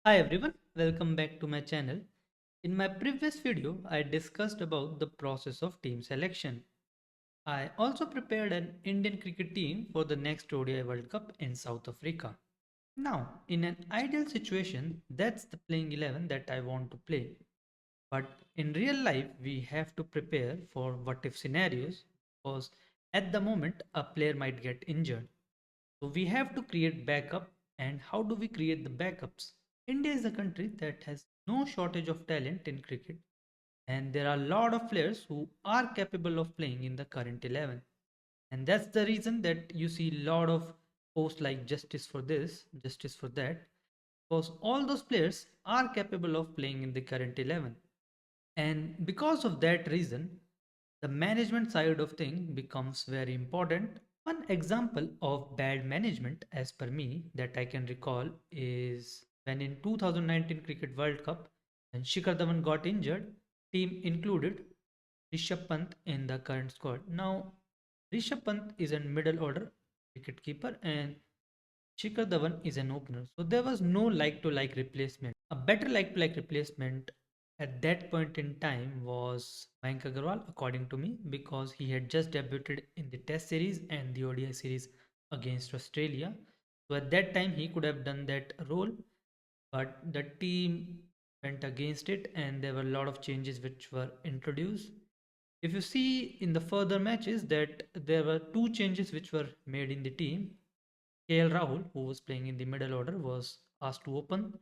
Hi everyone, welcome back to my channel. In my previous video, I discussed about the process of team selection. I also prepared an Indian cricket team for the next ODI World Cup in South Africa. Now, in an ideal situation, that's the playing 11 that I want to play. But in real life, we have to prepare for what if scenarios because at the moment, a player might get injured. So we have to create backup. And how do we create the backups? India is a country that has no shortage of talent in cricket, and there are a lot of players who are capable of playing in the current 11. And that's the reason that you see a lot of posts like justice for this, justice for that, because all those players are capable of playing in the current 11. And because of that reason, the management side of thing becomes very important. One example of bad management, as per me, that I can recall is when in 2019 Cricket World Cup, when Shikhar Dhawan got injured, team included Rishabh Pant in the current squad. Now, Rishabh Pant is a middle order wicket keeper and Shikhar Dhawan is an opener. So there was no like-to-like replacement. A better like-to-like replacement at that point in time was Mayank Agarwal, according to me, because he had just debuted in the Test series and the ODI series against Australia. So at that time, he could have done that role, but the team went against it, and there were a lot of changes which were introduced. If you see in the further matches that there were two changes which were made in the team. KL Rahul, who was playing in the middle order, was asked to open,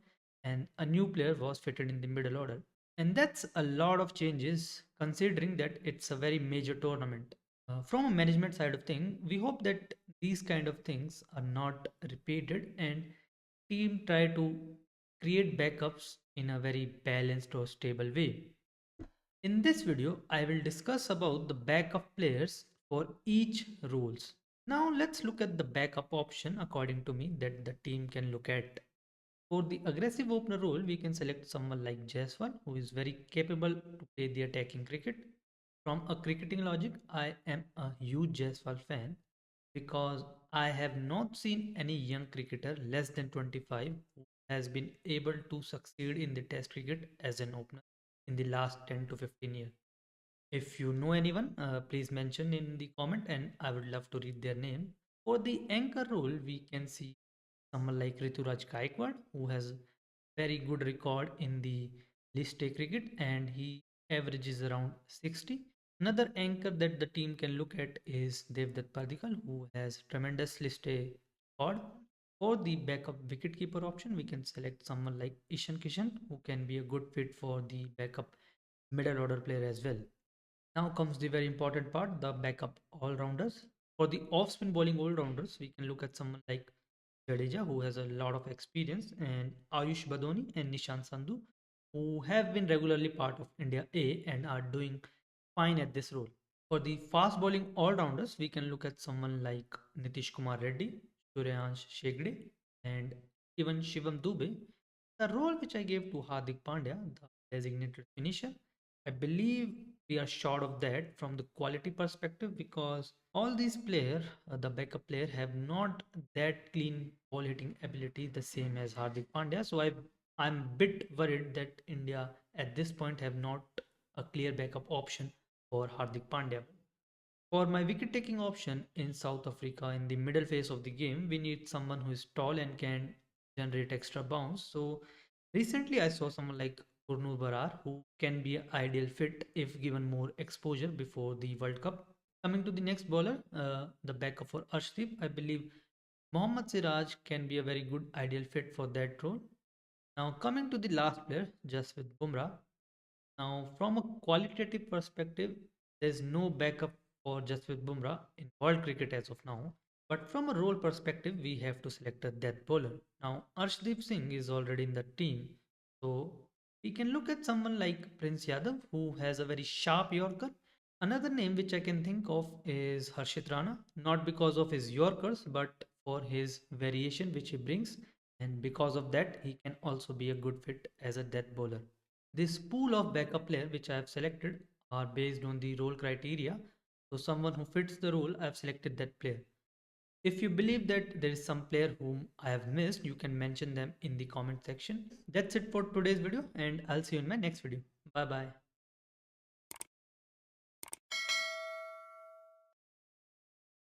and a new player was fitted in the middle order. And that's a lot of changes considering that it's a very major tournament. From a management side of thing, we hope that these kind of things are not repeated and team try to create backups in a very balanced or stable way. In this video, I will discuss about the backup players for each roles. Now let's look at the backup option according to me that the team can look at. For the aggressive opener role, we can select someone like Jaiswal, who is very capable to play the attacking cricket. From a cricketing logic, I am a huge Jaiswal fan because I have not seen any young cricketer less than 25 who has been able to succeed in the test cricket as an opener in the last 10 to 15 years. If you know anyone, please mention in the comment and I would love to read their name. For the anchor role, we can see someone like Rituraj Gaikwad, who has very good record in the list A cricket and he averages around 60. Another anchor that the team can look at is Devdutt Padikkal, who has tremendous list A record. For the backup wicketkeeper option, we can select someone like Ishan Kishan, who can be a good fit for the backup middle order player as well. Now comes the very important part, the backup all-rounders. For the off-spin bowling all-rounders, we can look at someone like Jadeja, who has a lot of experience, and Ayush Badoni and Nishant Sandhu, who have been regularly part of India A and are doing fine at this role. For the fast bowling all-rounders, we can look at someone like Nitish Kumar Reddy, Suryansh Shegde, and even Shivam Dubey. The role which I gave to Hardik Pandya, the designated finisher, I believe we are short of that from the quality perspective because all these players, the backup player, have not that clean ball hitting ability the same as Hardik Pandya. So I'm bit worried that India at this point have not a clear backup option for Hardik Pandya. For my wicket taking option in South Africa in the middle phase of the game, we need someone who is tall and can generate extra bounce. So recently I saw someone like Gurnur Barar who can be an ideal fit if given more exposure before the World Cup. Coming to the next bowler, the backup for Arshdeep, I believe Mohammad Siraj can be a very good ideal fit for that role. Now coming to the last player, Jasprit Bumrah. Now, from a qualitative perspective, there's no backup for Jasprit Bumrah in world cricket as of now. But from a role perspective, we have to select a death bowler. Now, Arshdeep Singh is already in the team. So, we can look at someone like Prince Yadav, who has a very sharp Yorker. Another name which I can think of is Harshit Rana, not because of his Yorkers, but for his variation which he brings. And because of that, he can also be a good fit as a death bowler. This pool of backup player which I have selected are based on the role criteria. So someone who fits the role, I have selected that player. If you believe that there is some player whom I have missed, you can mention them in the comment section. That's it for today's video, and I'll see you in my next video. Bye bye.